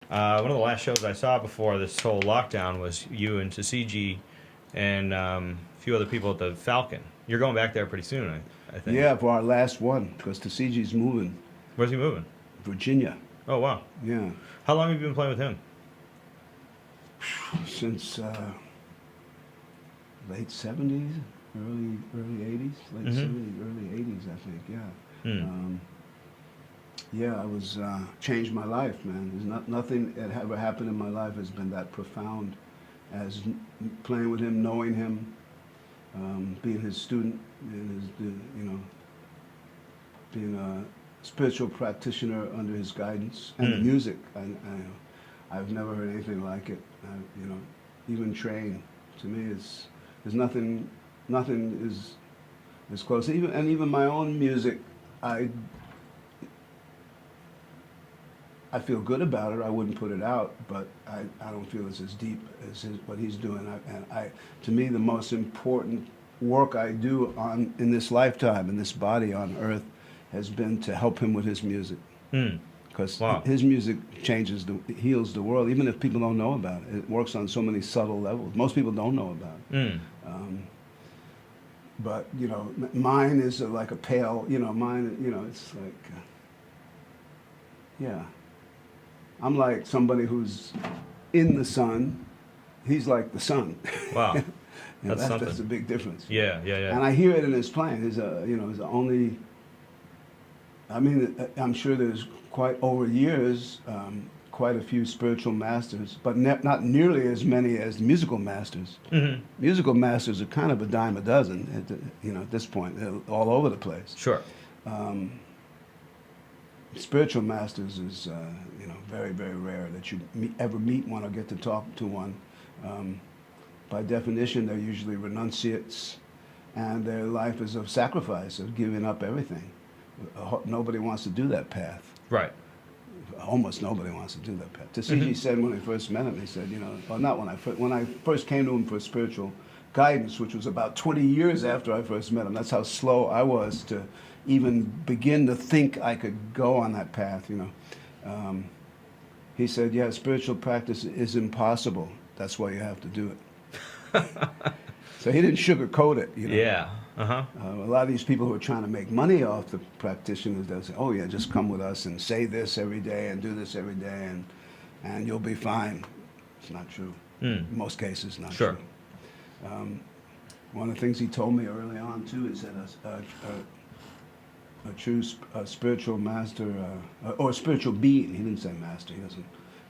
One of the last shows I saw before this whole lockdown was you and Tisziji and a few other people at the Falcon. You're going back there pretty soon, I think. Yeah, for our last one, because Tisziji moving. Where's he moving? Virginia. Oh, wow. Yeah. How long have you been playing with him? Since late 70s, early 80s, late 70s, early 80s, I think, yeah. Yeah, I was, changed my life, man. There's nothing that ever happened in my life has been that profound as playing with him, knowing him, being his student, and his, being a spiritual practitioner under his guidance, and the music. I've never heard anything like it. Even Train, to me, there's nothing is close. Even my own music, I feel good about it. I wouldn't put it out, but I don't feel it's as deep as what he's doing. To me, the most important work I do in this lifetime, in this body on earth, has been to help him with his music. Because his music heals the world, even if people don't know about it. It works on so many subtle levels. Most people don't know about it. But, mine is like a pale, it's like, yeah. I'm like somebody who's in the sun. He's like the sun. Wow. That's something. That's a big difference. Yeah. And I hear it in his playing. He's only, I'm sure there's over years, quite a few spiritual masters, but not nearly as many as the musical masters. Musical masters are kind of a dime a dozen, at this point. They're all over the place. Sure. Spiritual masters is, very, very rare that you ever meet one or get to talk to one. By definition, they're usually renunciates, and their life is of sacrifice, of giving up everything. Nobody wants to do that path. Right. Almost nobody wants to do that path. Tisziji said when I first met him, he said, well, not when I first came to him for spiritual guidance, which was about 20 years after I first met him. That's how slow I was to even begin to think I could go on that path, He said, yeah, spiritual practice is impossible. That's why you have to do it. So he didn't sugarcoat it, Yeah. A lot of these people who are trying to make money off the practitioners, they'll say, oh yeah, just come with us and say this every day and do this every day and you'll be fine. It's not true. In most cases, not true. One of the things he told me early on too is that a true spiritual master, or a spiritual being, he didn't say master, he doesn't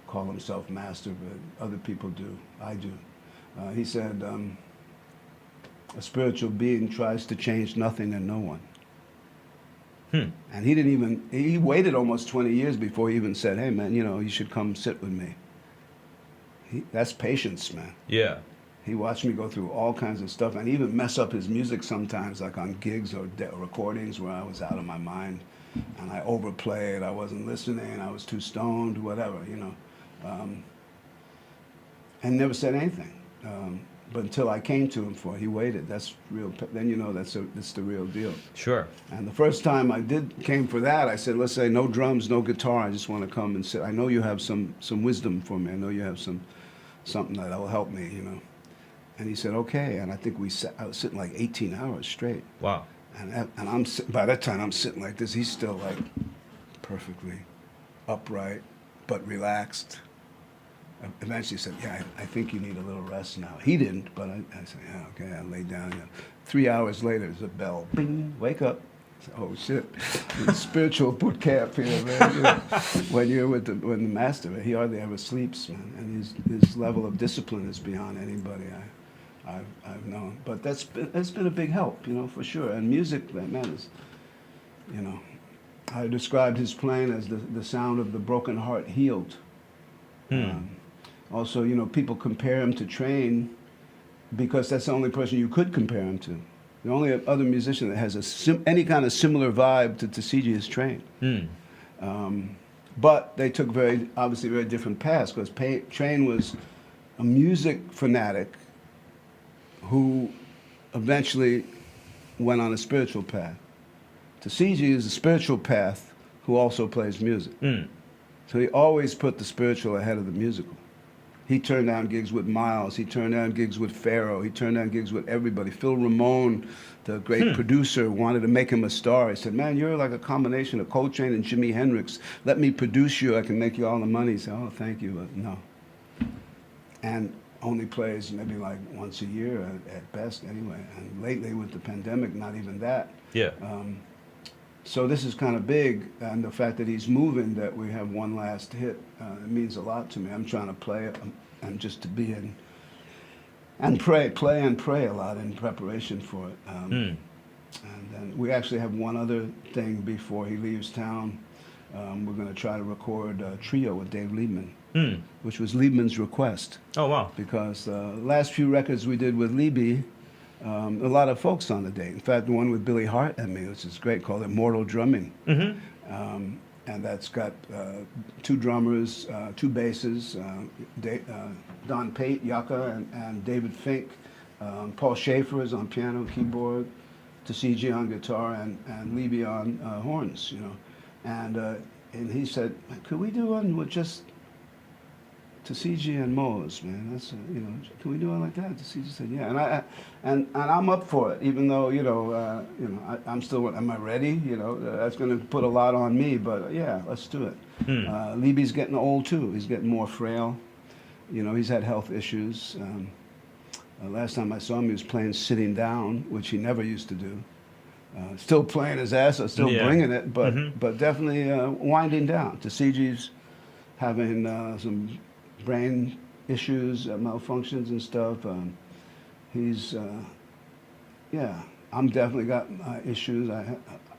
call himself master, but other people do, I do. He said, a spiritual being tries to change nothing and no one. And he waited almost 20 years before he even said, hey man, you should come sit with me. That's patience, man. Yeah. He watched me go through all kinds of stuff and even mess up his music sometimes, like on gigs or recordings where I was out of my mind and I overplayed, I wasn't listening, I was too stoned, whatever, and never said anything. But until I came to him for it, he waited. That's real. Then that's the real deal. Sure. And the first time I came for that, I said, let's say no drums, no guitar. I just want to come and sit. I know you have some wisdom for me. I know you have something that will help me, And he said, okay. And I think I was sitting like 18 hours straight. Wow. And by that time I'm sitting like this. He's still like perfectly upright, but relaxed. Eventually he said, yeah, I think you need a little rest now. He didn't, but I said, yeah, okay. I laid down. 3 hours later, there's a bell. Bing, wake up. I said, oh shit, spiritual boot camp here, man. When you're with the master, he hardly ever sleeps, man. And his level of discipline is beyond anybody I've known. But that's been a big help, for sure. And music, man, is, I described his playing as the sound of the broken heart healed. Also, people compare him to Train because that's the only person you could compare him to. The only other musician that has any kind of similar vibe to Tisziji is Train. But they took obviously very different paths because Train was a music fanatic who eventually went on a spiritual path. Tisziji is a spiritual path who also plays music. So he always put the spiritual ahead of the musical. He turned down gigs with Miles. He turned down gigs with Pharaoh. He turned down gigs with everybody. Phil Ramone, the great producer, wanted to make him a star. He said, man, you're like a combination of Coltrane and Jimi Hendrix. Let me produce you. I can make you all the money. He said, oh, thank you, but no. And only plays maybe like once a year at best anyway. And lately with the pandemic, not even that. Yeah. So this is kind of big, and the fact that he's moving, that we have one last hit, it means a lot to me. I'm trying to play it and just to be in, and play a lot in preparation for it. And then we actually have one other thing before he leaves town. We're going to try to record a trio with Dave Liebman, which was Liebman's request. Oh, wow. Because the last few records we did with Lieby, a lot of folks on the date. In fact, the one with Billy Hart and me, which is great, called Immortal Drumming. And that's got two drummers, two basses, Don Pate, Yucca, and David Fink. Paul Schaefer is on piano, keyboard, Tisziji on guitar, and Libby on horns, you know. And he said, could we do one with just Tisziji and Muñoz, man? That's you know, can we do it like that? Tisziji said, yeah, and I'm up for it, even though I'm still. Am I ready? You know, that's going to put a lot on me, but yeah, let's do it. Libby's getting old too. He's getting more frail. You know, he's had health issues. Last time I saw him, he was playing sitting down, which he never used to do. Still playing his ass, still bringing it, but definitely winding down. Tisziji having some brain issues, malfunctions and stuff. I'm definitely got issues. I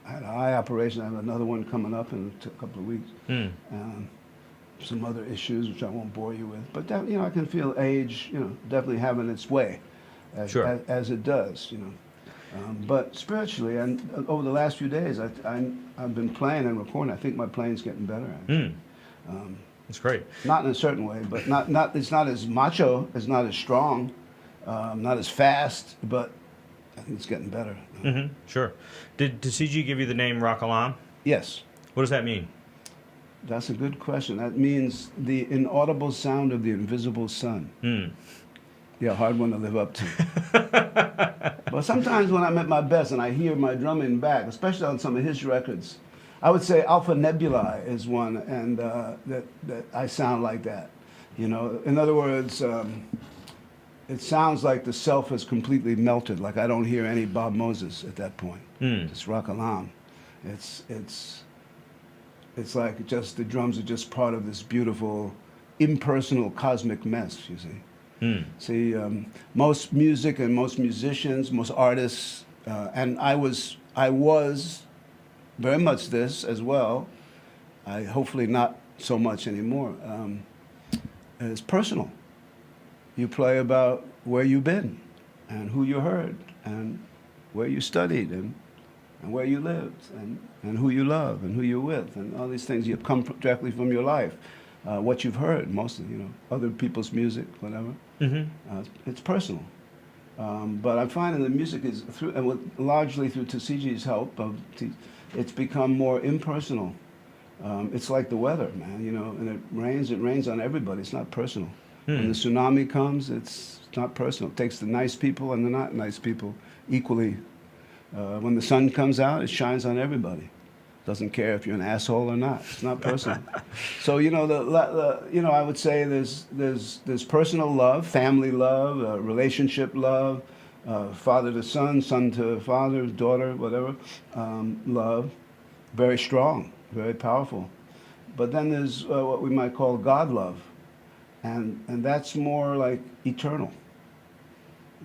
had an eye operation. I have another one coming up in a couple of weeks. Some other issues, which I won't bore you with. But I can feel age, definitely having its way, as it does, But spiritually, and over the last few days, I've been playing and recording. I think my playing's getting better. Actually. That's great. Not in a certain way, but not. It's not as macho. It's not as strong. Not as fast. But I think it's getting better. Sure. Did Tisziji give you the name Kalam? Yes. What does that mean? That's a good question. That means the inaudible sound of the invisible sun. Yeah, hard one to live up to. But sometimes when I'm at my best and I hear my drumming back, especially on some of his records, I would say Alpha Nebulae is one, and that I sound like that. In other words, it sounds like the self has completely melted. Like I don't hear any Bob Moses at that point. It's Kalam. It's like just the drums are just part of this beautiful, impersonal cosmic mess. You see. See, most music and most musicians, most artists, and I was very much this as well. Hopefully not so much anymore. It's personal. You play about where you've been, and who you heard, and where you studied, and where you lived, and who you love, and who you're with, and all these things. You come directly from your life. What you've heard, mostly, other people's music, whatever. It's personal. But I'm finding the music is, largely through Tisziji help, it's become more impersonal. It's like the weather, man, and it rains on everybody. It's not personal. When the tsunami comes, it's not personal. It takes the nice people and the not nice people equally. When the sun comes out, it shines on everybody. Doesn't care if you're an asshole or not. It's not personal. So I would say there's personal love, family love, relationship love, father to son, son to father, daughter, whatever, love, very strong, very powerful. But then there's what we might call God love, and that's more like eternal.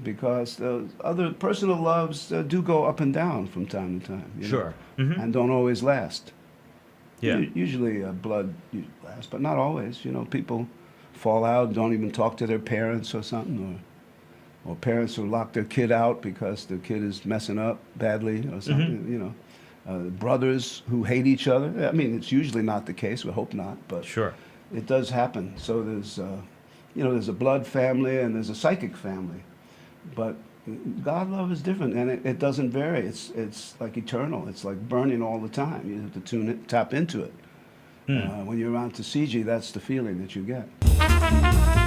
Because the other personal loves do go up and down from time to time. Sure. And don't always last. Yeah. Usually blood lasts, but not always. People fall out, don't even talk to their parents or something, or parents who lock their kid out because the kid is messing up badly or something. Brothers who hate each other. I mean, it's usually not the case. We hope not, but sure, it does happen. So there's a blood family and there's a psychic family. But God love is different, and it doesn't vary. It's like eternal. It's like burning all the time. You have to tap into it. When you're around Tisziji, that's the feeling that you get.